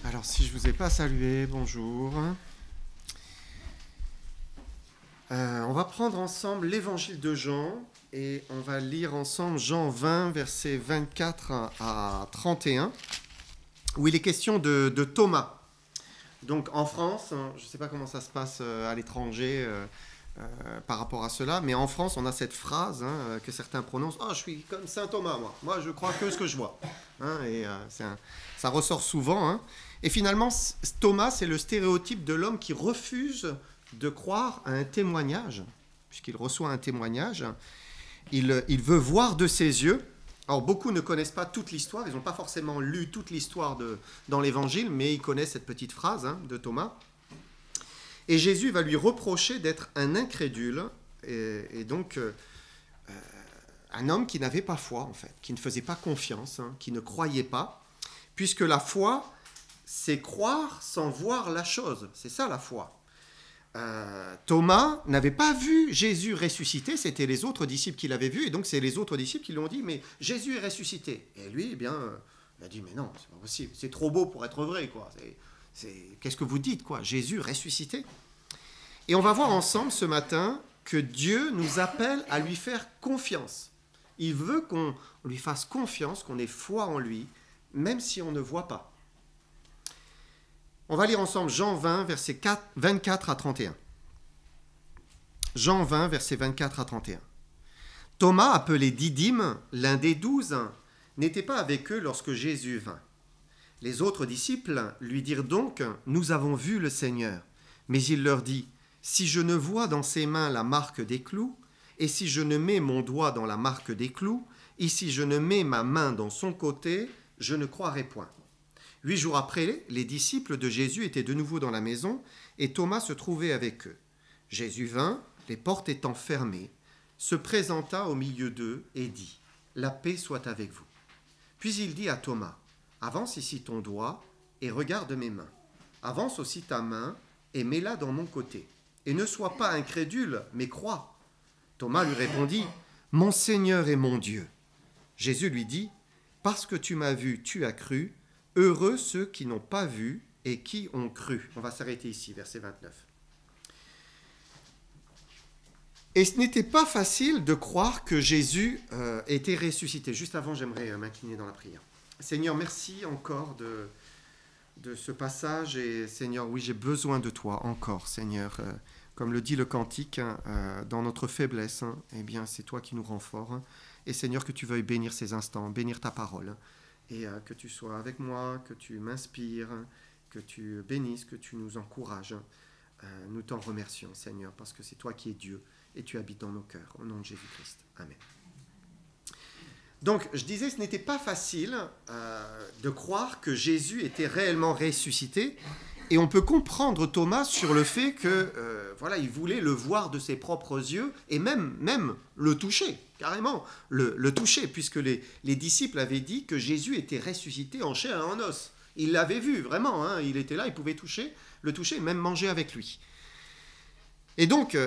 Alors, si je ne vous ai pas salué, bonjour. On va prendre ensemble l'évangile de Jean et on va lire ensemble Jean 20, versets 24 à 31, où il est question de Thomas. Donc en France, je ne sais pas comment ça se passe à l'étranger par rapport à cela, mais en France, on a cette phrase que certains prononcent « Oh, je suis comme saint Thomas, moi. Moi, je crois que ce que je vois. » Ça ressort souvent. Et finalement, Thomas, c'est le stéréotype de l'homme qui refuse de croire à un témoignage, puisqu'il reçoit un témoignage. Il veut voir de ses yeux. Alors, beaucoup ne connaissent pas toute l'histoire, ils n'ont pas forcément lu toute l'histoire dans l'Évangile, mais ils connaissent cette petite phrase de Thomas. Et Jésus va lui reprocher d'être un incrédule, et donc un homme qui n'avait pas foi, en fait, qui ne faisait pas confiance, qui ne croyait pas, puisque la foi, c'est croire sans voir la chose. C'est ça la foi. Thomas n'avait pas vu Jésus ressuscité, c'était les autres disciples qui l'avaient vu, et donc c'est les autres disciples qui lui ont dit « Mais Jésus est ressuscité !» Et lui, eh bien, il a dit « Mais non, c'est pas possible, c'est trop beau pour être vrai, quoi. Qu'est-ce que vous dites, quoi? Jésus ressuscité ?» Et on va voir ensemble ce matin que Dieu nous appelle à lui faire confiance. Il veut qu'on lui fasse confiance, qu'on ait foi en lui, même si on ne voit pas. On va lire ensemble Jean 20, versets 24 à 31. Jean 20, versets 24 à 31. Thomas, appelé Didyme, l'un des 12, n'était pas avec eux lorsque Jésus vint. Les autres disciples lui dirent donc « Nous avons vu le Seigneur ». Mais il leur dit « Si je ne vois dans ses mains la marque des clous, et si je ne mets mon doigt dans la marque des clous, et si je ne mets ma main dans son côté, je ne croirai point. » 8 jours après, les disciples de Jésus étaient de nouveau dans la maison et Thomas se trouvait avec eux. Jésus vint, les portes étant fermées, se présenta au milieu d'eux et dit « La paix soit avec vous. » Puis il dit à Thomas « Avance ici ton doigt et regarde mes mains. Avance aussi ta main et mets-la dans mon côté. Et ne sois pas incrédule, mais crois. » Thomas lui répondit « Mon Seigneur et mon Dieu. » Jésus lui dit « Parce que tu m'as vu, tu as cru. Heureux ceux qui n'ont pas vu et qui ont cru. » On va s'arrêter ici, verset 29. Et ce n'était pas facile de croire que Jésus était ressuscité. Juste avant, j'aimerais m'incliner dans la prière. Seigneur, merci encore de ce passage. Et Seigneur, oui, j'ai besoin de toi encore, Seigneur. Comme le dit le cantique, dans notre faiblesse, eh bien, c'est toi qui nous rends forts. Et Seigneur, que tu veuilles bénir ces instants, bénir ta parole. Et que tu sois avec moi, que tu m'inspires, que tu bénisses, que tu nous encourages. Nous t'en remercions, Seigneur, parce que c'est toi qui es Dieu et tu habites dans nos cœurs. Au nom de Jésus-Christ. Amen. Donc, je disais, ce n'était pas facile de croire que Jésus était réellement ressuscité. Et on peut comprendre Thomas sur le fait que, il voulait le voir de ses propres yeux et même le toucher, carrément, le toucher, puisque les disciples avaient dit que Jésus était ressuscité en chair et en os. Il l'avait vu, vraiment, il était là, il pouvait le toucher, même manger avec lui. Et donc,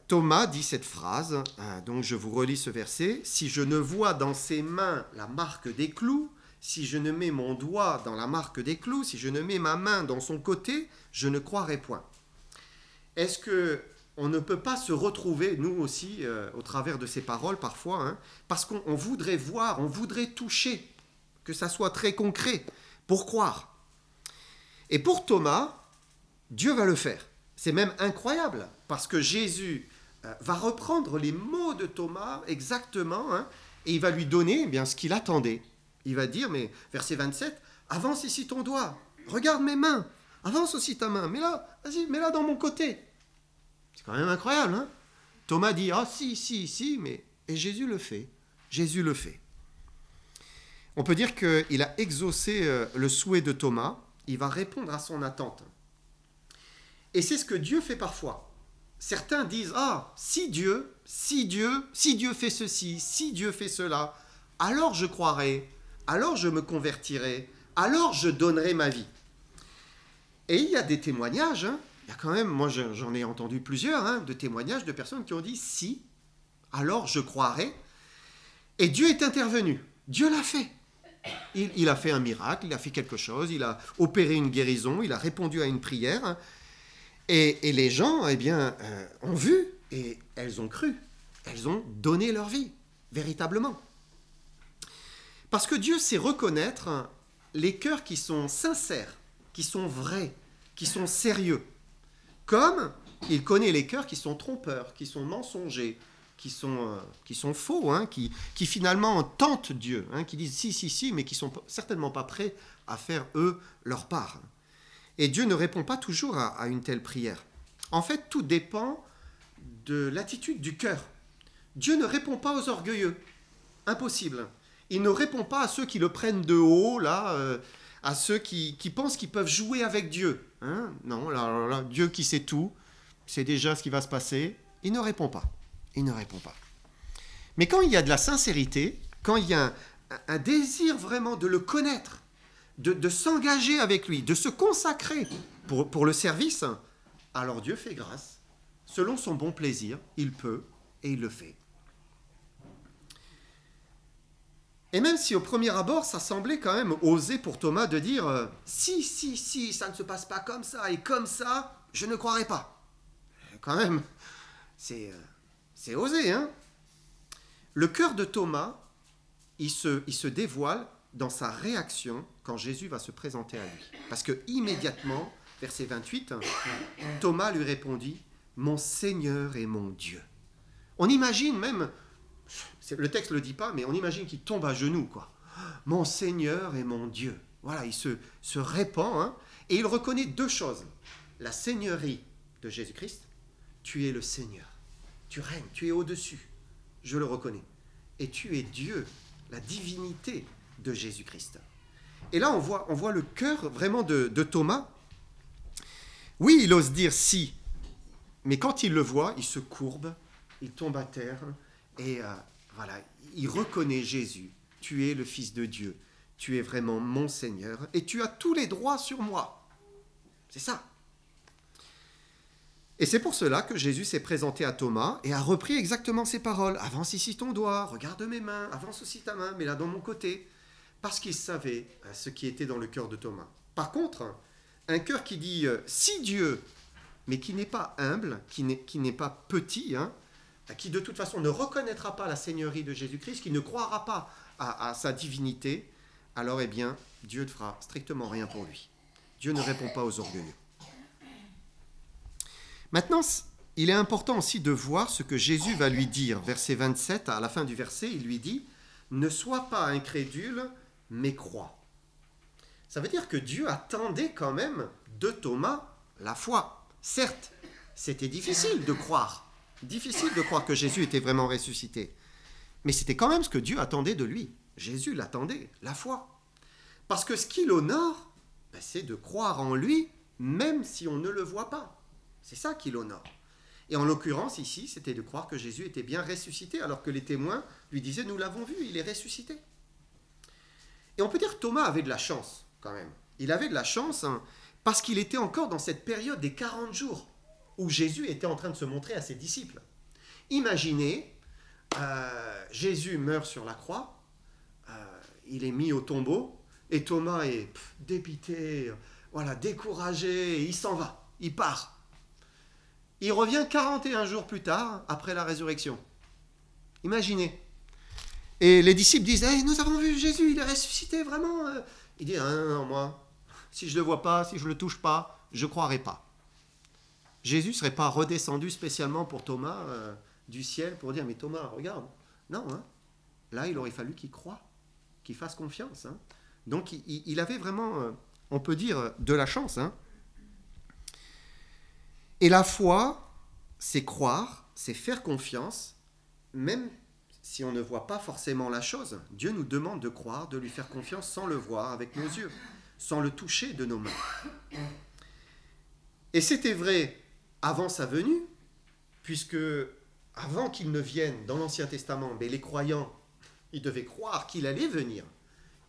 Thomas dit cette phrase, donc je vous relis ce verset, « Si je ne vois dans ses mains la marque des clous, si je ne mets mon doigt dans la marque des clous, si je ne mets ma main dans son côté, je ne croirai point. » Est-ce qu'on ne peut pas se retrouver, nous aussi, au travers de ces paroles parfois, parce qu'on voudrait voir, on voudrait toucher, que ça soit très concret, pour croire. Et pour Thomas, Dieu va le faire. C'est même incroyable, parce que Jésus va reprendre les mots de Thomas exactement, et il va lui donner bien ce qu'il attendait. Il va dire, mais verset 27, « Avance ici ton doigt, regarde mes mains, avance aussi ta main, vas-y, mets-la dans mon côté. » C'est quand même incroyable, Thomas dit, « Ah si, mais... » Et Jésus le fait. Jésus le fait. On peut dire qu'il a exaucé le souhait de Thomas, il va répondre à son attente. Et c'est ce que Dieu fait parfois. Certains disent, « Ah, si Dieu fait ceci, si Dieu fait cela, alors je croirai. » Alors je me convertirai, alors je donnerai ma vie. Et il y a des témoignages, il y a quand même, moi j'en ai entendu plusieurs, de témoignages de personnes qui ont dit « si, alors je croirai ». Et Dieu est intervenu. Dieu l'a fait. Il a fait un miracle, il a fait quelque chose, il a opéré une guérison, il a répondu à une prière. Et les gens, eh bien, ont vu et elles ont cru. Elles ont donné leur vie, véritablement. Parce que Dieu sait reconnaître les cœurs qui sont sincères, qui sont vrais, qui sont sérieux. Comme il connaît les cœurs qui sont trompeurs, qui sont mensongers, qui sont faux, hein, qui finalement tentent Dieu, hein, qui disent si, mais qui ne sont certainement pas prêts à faire, eux, leur part. Et Dieu ne répond pas toujours à une telle prière. En fait, tout dépend de l'attitude du cœur. Dieu ne répond pas aux orgueilleux. Impossible. Il ne répond pas à ceux qui le prennent de haut, là, à ceux qui pensent qu'ils peuvent jouer avec Dieu. Hein, non, là, Dieu qui sait tout, c'est déjà ce qui va se passer. Il ne répond pas. Il ne répond pas. Mais quand il y a de la sincérité, quand il y a un désir vraiment de le connaître, de s'engager avec lui, de se consacrer pour le service, alors Dieu fait grâce. Selon son bon plaisir, il peut et il le fait. Et même si au premier abord, ça semblait quand même osé pour Thomas de dire « Si, ça ne se passe pas comme ça, et comme ça, je ne croirai pas. » Quand même, c'est osé, hein. Le cœur de Thomas, il se dévoile dans sa réaction quand Jésus va se présenter à lui. Parce que immédiatement, verset 28, Thomas lui répondit « Mon Seigneur et mon Dieu ». On imagine même, le texte ne le dit pas, mais on imagine qu'il tombe à genoux, quoi. « Mon Seigneur et mon Dieu ». Voilà, il se répand, hein, et il reconnaît deux choses. La seigneurie de Jésus-Christ, tu es le Seigneur. Tu règnes, tu es au-dessus. Je le reconnais. Et tu es Dieu, la divinité de Jésus-Christ. Et là, on voit le cœur vraiment de Thomas. Oui, il ose dire si, mais quand il le voit, il se courbe, il tombe à terre, et voilà, il reconnaît Jésus. Tu es le Fils de Dieu, tu es vraiment mon Seigneur, et tu as tous les droits sur moi. C'est ça. Et c'est pour cela que Jésus s'est présenté à Thomas et a repris exactement ces paroles. « Avance ici ton doigt, regarde mes mains, avance aussi ta main, mets-la dans mon côté. » Parce qu'il savait ce qui était dans le cœur de Thomas. Par contre, un cœur qui dit « si Dieu », mais qui n'est pas humble, qui n'est pas petit, hein, qui de toute façon ne reconnaîtra pas la seigneurie de Jésus-Christ, qui ne croira pas à sa divinité, alors eh bien, Dieu ne fera strictement rien pour lui. Dieu ne répond pas aux orgueilleux. Maintenant, il est important aussi de voir ce que Jésus va lui dire. Verset 27, à la fin du verset, il lui dit « Ne sois pas incrédule, mais crois ». Ça veut dire que Dieu attendait quand même de Thomas la foi. Certes, c'était difficile de croire que Jésus était vraiment ressuscité. Mais c'était quand même ce que Dieu attendait de lui. Jésus l'attendait, la foi. Parce que ce qui l'honore, c'est de croire en lui, même si on ne le voit pas. C'est ça qui l'honore. Et en l'occurrence, ici, c'était de croire que Jésus était bien ressuscité, alors que les témoins lui disaient « Nous l'avons vu, il est ressuscité ». Et on peut dire que Thomas avait de la chance, quand même. Il avait de la chance, hein, parce qu'il était encore dans cette période des 40 jours, où Jésus était en train de se montrer à ses disciples. Imaginez, Jésus meurt sur la croix, il est mis au tombeau, et Thomas est dépité, voilà, découragé, il s'en va, il part. Il revient 41 jours plus tard, après la résurrection. Imaginez. Et les disciples disent hey, « Nous avons vu Jésus, il est ressuscité, vraiment. » Il dit « Non, moi, si je ne le vois pas, si je ne le touche pas, je ne croirai pas. » Jésus ne serait pas redescendu spécialement pour Thomas du ciel pour dire « Mais Thomas, regarde. » Non, hein. Là, il aurait fallu qu'il croie, qu'il fasse confiance. Hein. Donc, il avait vraiment, on peut dire, de la chance, hein. Et la foi, c'est croire, c'est faire confiance, même si on ne voit pas forcément la chose. Dieu nous demande de croire, de lui faire confiance sans le voir avec nos yeux, sans le toucher de nos mains. Et c'était vrai avant sa venue, puisque avant qu'il ne vienne dans l'Ancien Testament, mais les croyants, ils devaient croire qu'il allait venir.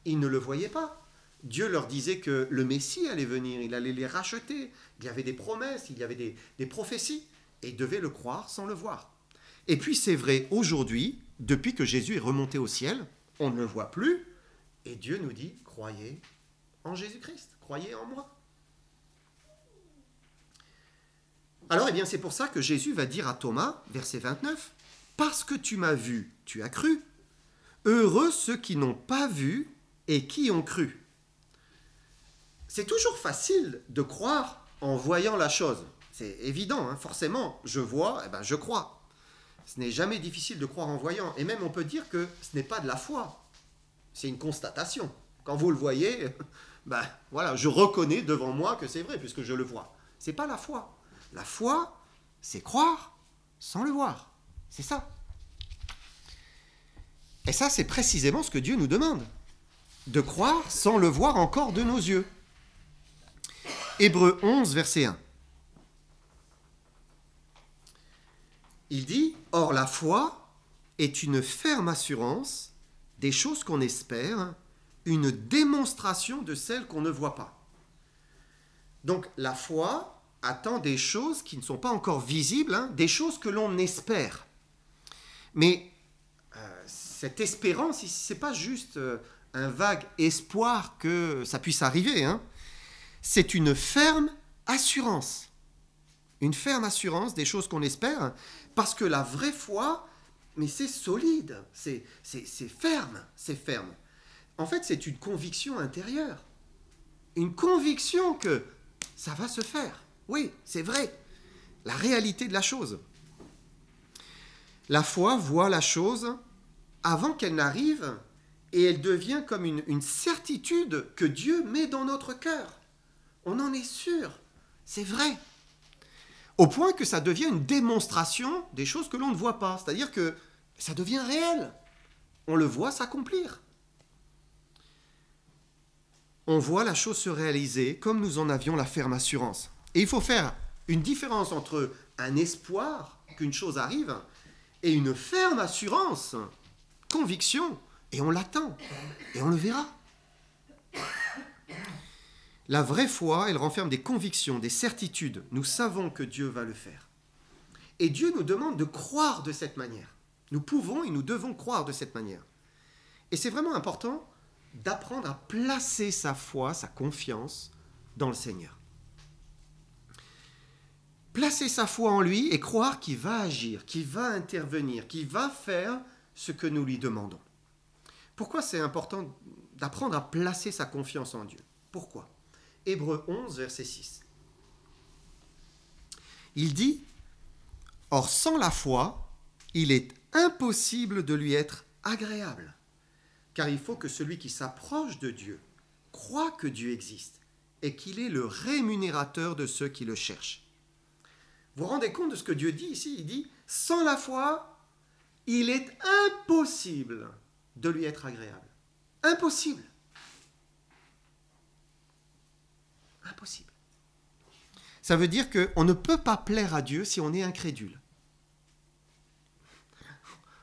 Ils ne le voyaient pas. Dieu leur disait que le Messie allait venir, il allait les racheter. Il y avait des promesses, il y avait des prophéties, et ils devaient le croire sans le voir. Et puis c'est vrai aujourd'hui, depuis que Jésus est remonté au ciel, on ne le voit plus, et Dieu nous dit, croyez en Jésus-Christ, croyez en moi. Alors, eh bien, c'est pour ça que Jésus va dire à Thomas, verset 29, « Parce que tu m'as vu, tu as cru. Heureux ceux qui n'ont pas vu et qui ont cru. » C'est toujours facile de croire en voyant la chose. C'est évident, hein, forcément, je vois, eh ben, je crois. Ce n'est jamais difficile de croire en voyant. Et même, on peut dire que ce n'est pas de la foi. C'est une constatation. Quand vous le voyez, ben, voilà, je reconnais devant moi que c'est vrai, puisque je le vois. Ce n'est pas la foi. La foi, c'est croire sans le voir. C'est ça. Et ça, c'est précisément ce que Dieu nous demande. De croire sans le voir encore de nos yeux. Hébreux 11, verset 1. Il dit, « Or la foi est une ferme assurance des choses qu'on espère, une démonstration de celles qu'on ne voit pas. » Donc la foi attend des choses qui ne sont pas encore visibles, hein, des choses que l'on espère. Mais cette espérance, ce n'est pas juste un vague espoir que ça puisse arriver. Hein. C'est une ferme assurance. Une ferme assurance des choses qu'on espère, parce que la vraie foi, mais c'est solide, c'est ferme, c'est ferme. En fait, c'est une conviction intérieure. Une conviction que ça va se faire. Oui, c'est vrai. La réalité de la chose. La foi voit la chose avant qu'elle n'arrive et elle devient comme une certitude que Dieu met dans notre cœur. On en est sûr. C'est vrai. Au point que ça devient une démonstration des choses que l'on ne voit pas. C'est-à-dire que ça devient réel. On le voit s'accomplir. On voit la chose se réaliser comme nous en avions la ferme assurance. Et il faut faire une différence entre un espoir qu'une chose arrive et une ferme assurance, conviction, et on l'attend, et on le verra. La vraie foi, elle renferme des convictions, des certitudes. Nous savons que Dieu va le faire. Et Dieu nous demande de croire de cette manière. Nous pouvons et nous devons croire de cette manière. Et c'est vraiment important d'apprendre à placer sa foi, sa confiance dans le Seigneur. Placer sa foi en lui et croire qu'il va agir, qu'il va intervenir, qu'il va faire ce que nous lui demandons. Pourquoi c'est important d'apprendre à placer sa confiance en Dieu? Pourquoi? Hébreux 11, verset 6. Il dit, « Or sans la foi, il est impossible de lui être agréable, car il faut que celui qui s'approche de Dieu croit que Dieu existe et qu'il est le rémunérateur de ceux qui le cherchent. » Vous vous rendez compte de ce que Dieu dit ici? Il dit, « Sans la foi, il est impossible de lui être agréable. » Impossible. Impossible. Ça veut dire qu'on ne peut pas plaire à Dieu si on est incrédule.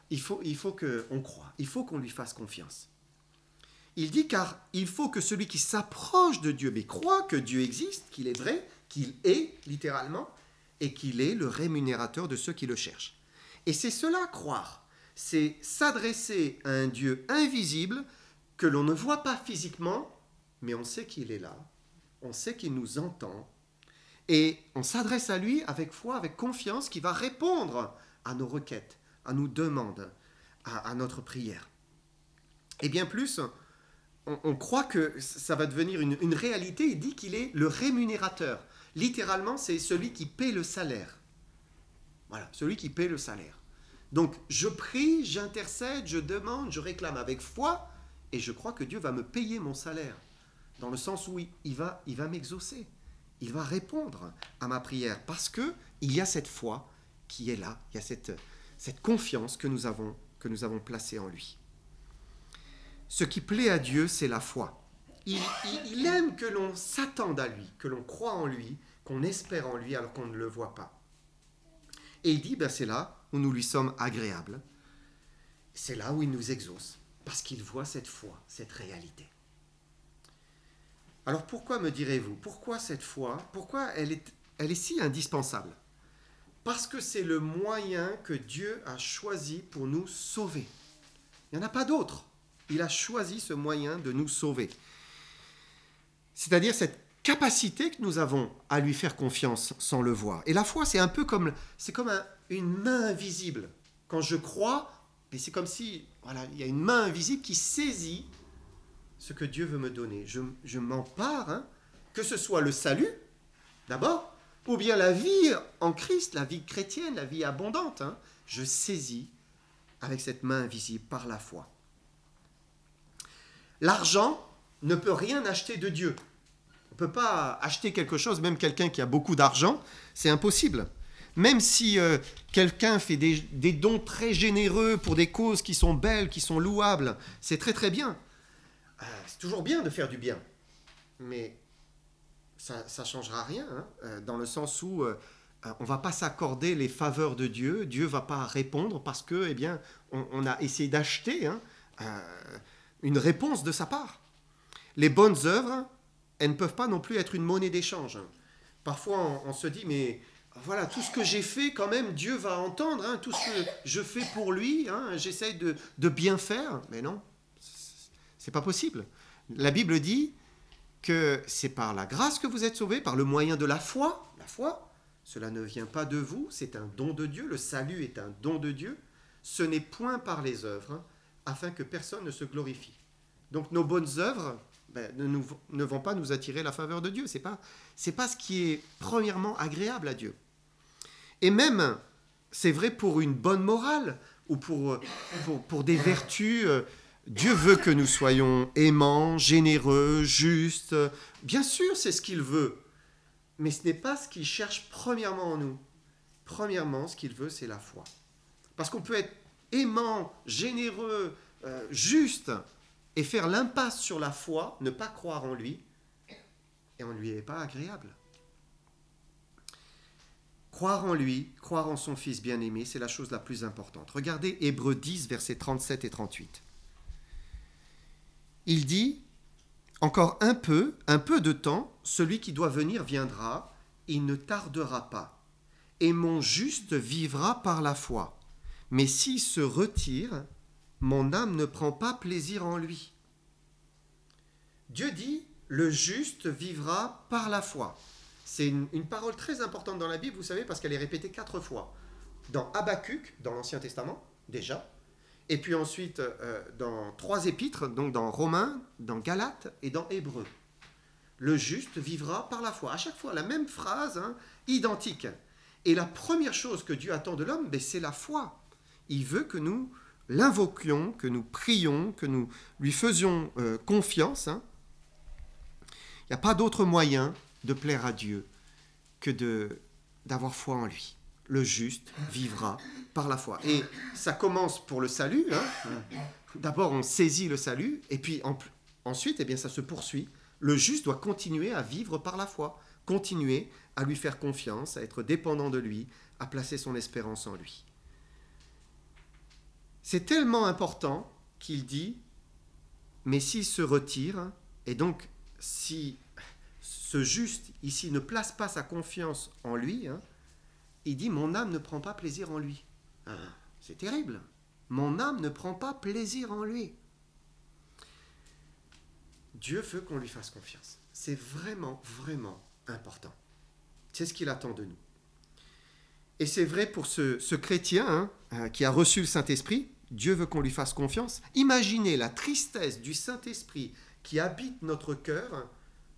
Il faut qu'on croie, il faut qu'on lui fasse confiance. Il dit car il faut que celui qui s'approche de Dieu, mais croit que Dieu existe, qu'il est vrai, qu'il est littéralement, et qu'il est le rémunérateur de ceux qui le cherchent. Et c'est cela croire, c'est s'adresser à un Dieu invisible que l'on ne voit pas physiquement, mais on sait qu'il est là, on sait qu'il nous entend, et on s'adresse à lui avec foi, avec confiance, qui va répondre à nos requêtes, à nos demandes, à notre prière. Et bien plus, on croit que ça va devenir une réalité. Il dit qu'il est le rémunérateur. Littéralement, c'est celui qui paie le salaire. Voilà, celui qui paie le salaire. Donc, je prie, j'intercède, je demande, je réclame avec foi, et je crois que Dieu va me payer mon salaire. Dans le sens où il va m'exaucer. Il va répondre à ma prière. Parce qu'il y a cette foi qui est là. Il y a cette confiance que nous avons placée en lui. Ce qui plaît à Dieu, c'est la foi. Il aime que l'on s'attende à lui, que l'on croit en lui, qu'on espère en lui alors qu'on ne le voit pas. Et il dit, c'est là où nous lui sommes agréables. C'est là où il nous exauce, parce qu'il voit cette foi, cette réalité. Alors pourquoi me direz-vous, pourquoi cette foi, pourquoi elle est si indispensable? Parce que c'est le moyen que Dieu a choisi pour nous sauver. Il n'y en a pas d'autre. Il a choisi ce moyen de nous sauver. C'est-à-dire cette capacité que nous avons à lui faire confiance sans le voir. Et la foi, c'est un peu comme, une main invisible. Quand je crois, mais c'est comme si il y a une main invisible qui saisit ce que Dieu veut me donner. Je m'empare, que ce soit le salut, d'abord, ou bien la vie en Christ, la vie chrétienne, la vie abondante. Je saisis avec cette main invisible par la foi. L'argent ne peut rien acheter de Dieu. On ne peut pas acheter quelque chose, même quelqu'un qui a beaucoup d'argent, c'est impossible. Même si quelqu'un fait des dons très généreux pour des causes qui sont belles, qui sont louables, c'est très très bien. C'est toujours bien de faire du bien. Mais ça ne changera rien, dans le sens où on ne va pas s'accorder les faveurs de Dieu. Dieu ne va pas répondre parce que, on a essayé d'acheter une réponse de sa part. Les bonnes œuvres, elles ne peuvent pas non plus être une monnaie d'échange. Parfois, on se dit, mais voilà, tout ce que j'ai fait, quand même, Dieu va entendre, tout ce que je fais pour lui, j'essaye de bien faire. Mais non, c'est pas possible. La Bible dit que c'est par la grâce que vous êtes sauvés, par le moyen de la foi. La foi, cela ne vient pas de vous, c'est un don de Dieu. Le salut est un don de Dieu. Ce n'est point par les œuvres, afin que personne ne se glorifie. Donc nos bonnes œuvres ne vont pas nous attirer la faveur de Dieu. C'est pas ce qui est premièrement agréable à Dieu. Et même, c'est vrai pour une bonne morale ou pour des vertus. Dieu veut que nous soyons aimants, généreux, justes. Bien sûr, c'est ce qu'il veut. Mais ce n'est pas ce qu'il cherche premièrement en nous. Premièrement, ce qu'il veut, c'est la foi. Parce qu'on peut être aimant, généreux, juste, et faire l'impasse sur la foi, ne pas croire en lui, et on ne lui est pas agréable. Croire en lui, croire en son Fils bien-aimé, c'est la chose la plus importante. Regardez Hébreux 10, versets 37 et 38. Il dit, « Encore un peu de temps, celui qui doit venir viendra, il ne tardera pas, et mon juste vivra par la foi. Mais s'il se retire, mon âme ne prend pas plaisir en lui. » Dieu dit, le juste vivra par la foi. C'est une parole très importante dans la Bible, vous savez, parce qu'elle est répétée 4 fois. Dans Habakkuk, dans l'Ancien Testament, déjà, et puis ensuite dans 3 épîtres, donc dans Romains, dans Galates et dans Hébreux. Le juste vivra par la foi. À chaque fois, la même phrase, identique. Et la première chose que Dieu attend de l'homme, c'est la foi. Il veut que nous l'invoquions, que nous prions, que nous lui faisions confiance. Il n'y a pas d'autre moyen de plaire à Dieu que d'avoir foi en lui. Le juste vivra par la foi. Et ça commence pour le salut. D'abord, on saisit le salut, et puis ensuite, ça se poursuit. Le juste doit continuer à vivre par la foi, continuer à lui faire confiance, à être dépendant de lui, à placer son espérance en lui. C'est tellement important qu'il dit, mais s'il se retire, et donc si ce juste ici ne place pas sa confiance en lui, il dit, mon âme ne prend pas plaisir en lui. C'est terrible. Mon âme ne prend pas plaisir en lui. Dieu veut qu'on lui fasse confiance. C'est vraiment, vraiment important. C'est ce qu'il attend de nous. Et c'est vrai pour ce chrétien qui a reçu le Saint-Esprit, Dieu veut qu'on lui fasse confiance. Imaginez la tristesse du Saint-Esprit qui habite notre cœur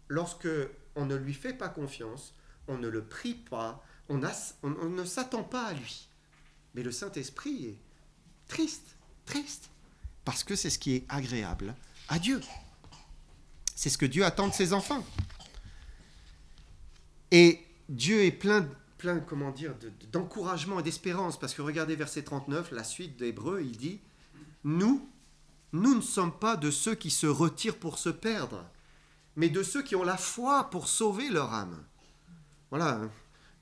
lorsque on ne lui fait pas confiance, on ne le prie pas, on ne s'attend pas à lui. Mais le Saint-Esprit est triste, parce que c'est ce qui est agréable à Dieu. C'est ce que Dieu attend de ses enfants. Et Dieu est plein d'encouragement et d'espérance, parce que regardez verset 39, la suite d'Hébreux, il dit « Nous ne sommes pas de ceux qui se retirent pour se perdre, mais de ceux qui ont la foi pour sauver leur âme. » Voilà,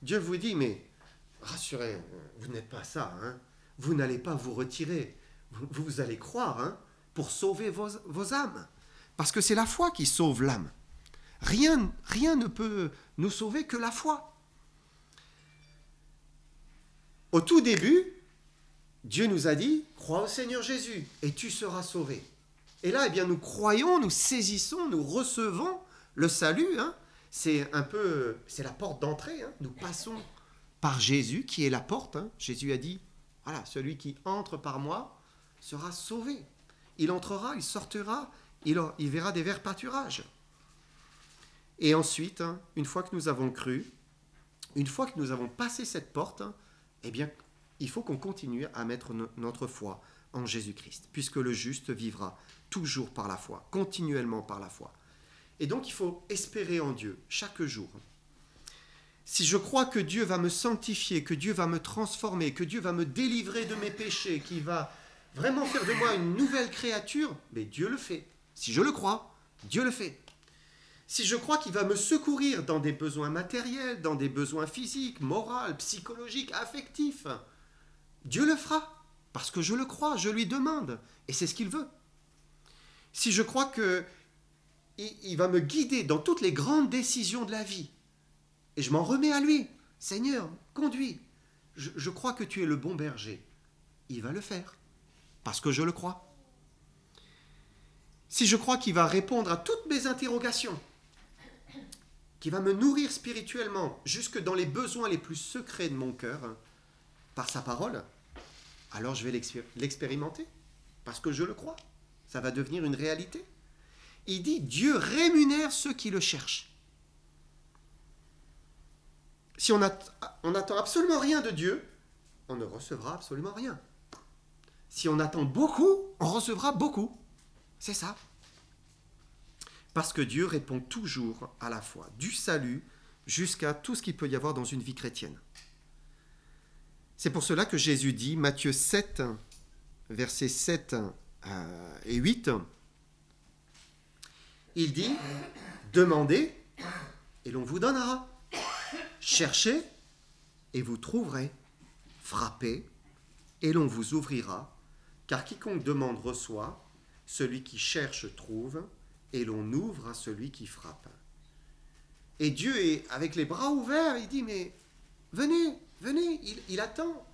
Dieu vous dit, mais rassurez, vous n'êtes pas ça, vous n'allez pas vous retirer, vous allez croire pour sauver vos âmes, parce que c'est la foi qui sauve l'âme. Rien ne peut nous sauver que la foi. Au tout début, Dieu nous a dit, crois au Seigneur Jésus et tu seras sauvé. Et là, eh bien, nous croyons, nous saisissons, nous recevons le salut. C'est la porte d'entrée. Nous passons par Jésus qui est la porte. Jésus a dit, voilà, celui qui entre par moi sera sauvé. Il entrera, il sortira, il verra des verts pâturages. Et ensuite, une fois que nous avons cru, une fois que nous avons passé cette porte, eh bien, il faut qu'on continue à mettre notre foi en Jésus-Christ, puisque le juste vivra toujours par la foi, continuellement par la foi. Et donc, il faut espérer en Dieu chaque jour. Si je crois que Dieu va me sanctifier, que Dieu va me transformer, que Dieu va me délivrer de mes péchés, qu'il va vraiment faire de moi une nouvelle créature, mais Dieu le fait. Si je le crois, Dieu le fait. Si je crois qu'il va me secourir dans des besoins matériels, dans des besoins physiques, moraux, psychologiques, affectifs, Dieu le fera, parce que je le crois, je lui demande, et c'est ce qu'il veut. Si je crois qu'il va me guider dans toutes les grandes décisions de la vie, et je m'en remets à lui, Seigneur, conduis, je crois que tu es le bon berger, il va le faire, parce que je le crois. Si je crois qu'il va répondre à toutes mes interrogations, qu'il va me nourrir spirituellement jusque dans les besoins les plus secrets de mon cœur, par sa parole, alors je vais l'expérimenter, parce que je le crois. Ça va devenir une réalité. Il dit, Dieu rémunère ceux qui le cherchent. Si on n'attend absolument rien de Dieu, on ne recevra absolument rien. Si on attend beaucoup, on recevra beaucoup. C'est ça. Parce que Dieu répond toujours à la fois du salut jusqu'à tout ce qu'il peut y avoir dans une vie chrétienne. C'est pour cela que Jésus dit, Matthieu 7, versets 7 et 8, il dit, demandez et l'on vous donnera. Cherchez et vous trouverez. Frappez et l'on vous ouvrira. Car quiconque demande reçoit, celui qui cherche trouve, et l'on ouvre à celui qui frappe. Et Dieu est avec les bras ouverts, il dit, mais venez, il attend.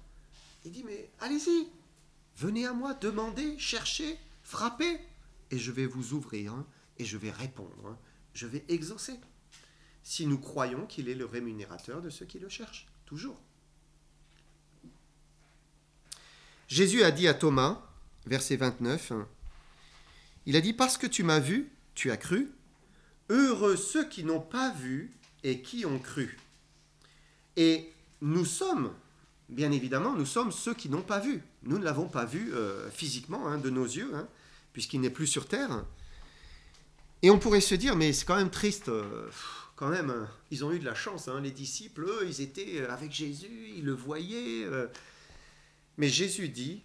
Il dit, mais allez-y, venez à moi, demandez, cherchez, frappez, et je vais vous ouvrir, et je vais répondre, je vais exaucer. Si nous croyons qu'il est le rémunérateur de ceux qui le cherchent, toujours. Jésus a dit à Thomas, verset 29, il a dit, parce que tu m'as vu, tu as cru, heureux ceux qui n'ont pas vu et qui ont cru. Et nous sommes, bien évidemment, nous sommes ceux qui n'ont pas vu. Nous ne l'avons pas vu physiquement de nos yeux, puisqu'il n'est plus sur terre. Et on pourrait se dire, mais c'est quand même triste, quand même, ils ont eu de la chance, les disciples, eux, ils étaient avec Jésus, ils le voyaient. Mais Jésus dit,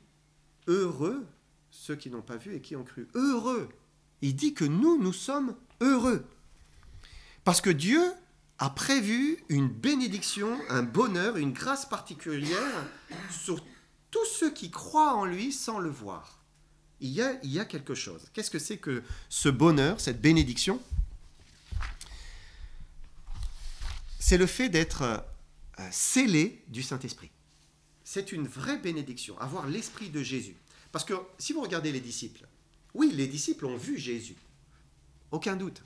heureux ceux qui n'ont pas vu et qui ont cru. Heureux. Il dit que nous sommes heureux. Parce que Dieu a prévu une bénédiction, un bonheur, une grâce particulière sur tous ceux qui croient en lui sans le voir. Il y a quelque chose. Qu'est-ce que c'est que ce bonheur, cette bénédiction ? C'est le fait d'être scellé du Saint-Esprit. C'est une vraie bénédiction, avoir l'Esprit de Jésus. Parce que si vous regardez les disciples, oui, les disciples ont vu Jésus, aucun doute.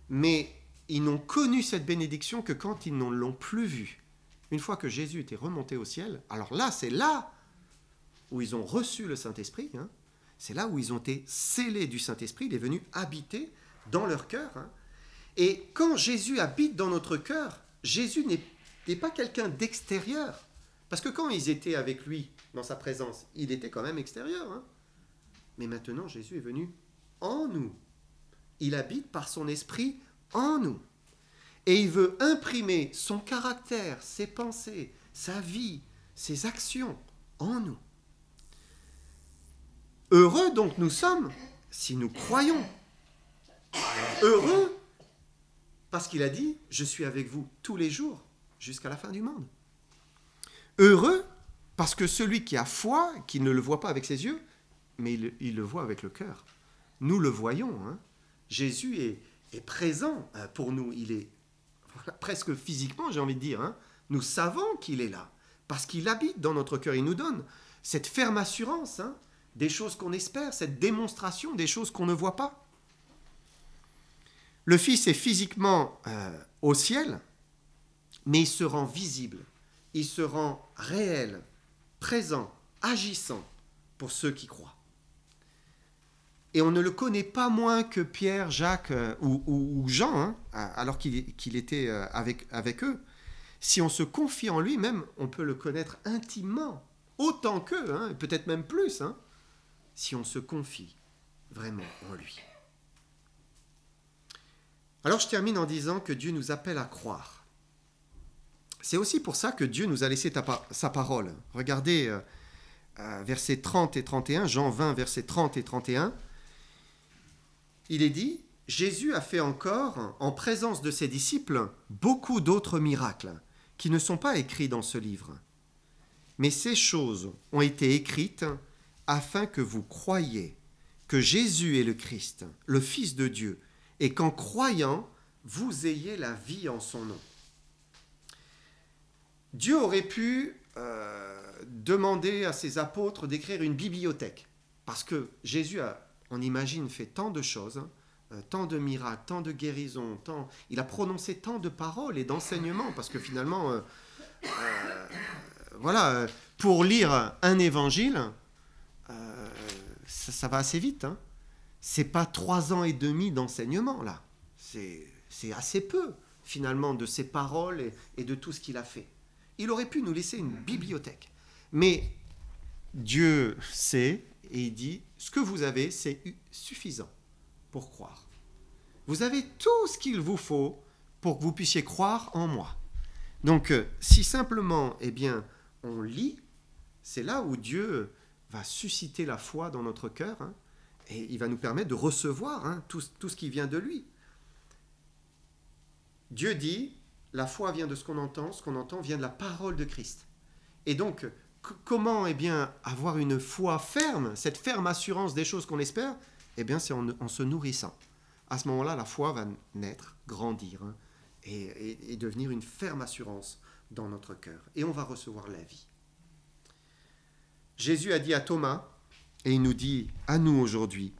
Mais ils n'ont connu cette bénédiction que quand ils ne l'ont plus vu. Une fois que Jésus était remonté au ciel, alors là, c'est là où ils ont reçu le Saint-Esprit, c'est là où ils ont été scellés du Saint-Esprit, il est venu habiter dans leur cœur. Et quand Jésus habite dans notre cœur, Jésus n'est pas quelqu'un d'extérieur. Parce que quand ils étaient avec lui, dans sa présence, il était quand même extérieur. Mais maintenant, Jésus est venu en nous. Il habite par son esprit en nous. Et il veut imprimer son caractère, ses pensées, sa vie, ses actions en nous. Heureux donc nous sommes si nous croyons. Heureux parce qu'il a dit « Je suis avec vous tous les jours jusqu'à la fin du monde ». Heureux parce que celui qui a foi, qui ne le voit pas avec ses yeux, mais il le voit avec le cœur. Nous le voyons. Jésus est présent pour nous. Il est presque physiquement, j'ai envie de dire. Nous savons qu'il est là parce qu'il habite dans notre cœur. Il nous donne cette ferme assurance des choses qu'on espère, cette démonstration des choses qu'on ne voit pas. Le Fils est physiquement au ciel, mais il se rend visible, il se rend réel, présent, agissant pour ceux qui croient. Et on ne le connaît pas moins que Pierre, Jacques ou Jean, alors qu'il était avec eux. Si on se confie en lui, même on peut le connaître intimement, autant qu'eux, et peut-être même plus, si on se confie vraiment en lui. Alors je termine en disant que Dieu nous appelle à croire. C'est aussi pour ça que Dieu nous a laissé sa parole. Regardez versets 30 et 31, Jean 20, versets 30 et 31. Il est dit, Jésus a fait encore, en présence de ses disciples, beaucoup d'autres miracles qui ne sont pas écrits dans ce livre. Mais ces choses ont été écrites afin que vous croyiez que Jésus est le Christ, le Fils de Dieu, et qu'en croyant, vous ayez la vie en son nom. Dieu aurait pu demander à ses apôtres d'écrire une bibliothèque, parce que Jésus a, on imagine, fait tant de choses, tant de miracles, tant de guérisons, il a prononcé tant de paroles et d'enseignements, parce que finalement, pour lire un évangile, ça va assez vite. C'est pas 3 ans et demi d'enseignement, là. C'est assez peu, finalement, de ses paroles et de tout ce qu'il a fait. Il aurait pu nous laisser une bibliothèque. Mais Dieu sait, et il dit, ce que vous avez, c'est suffisant pour croire. Vous avez tout ce qu'il vous faut pour que vous puissiez croire en moi. Donc, si simplement, on lit, c'est là où Dieu va susciter la foi dans notre cœur, et il va nous permettre de recevoir tout ce qui vient de lui. Dieu dit, la foi vient de ce qu'on entend vient de la parole de Christ. Et donc, comment avoir une foi ferme, cette ferme assurance des choses qu'on espère? C'est en se nourrissant. À ce moment-là, la foi va naître, grandir, et devenir une ferme assurance dans notre cœur. Et on va recevoir la vie. Jésus a dit à Thomas, et il nous dit à nous aujourd'hui,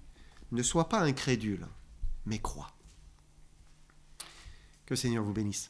ne sois pas incrédule, mais crois. Que le Seigneur vous bénisse.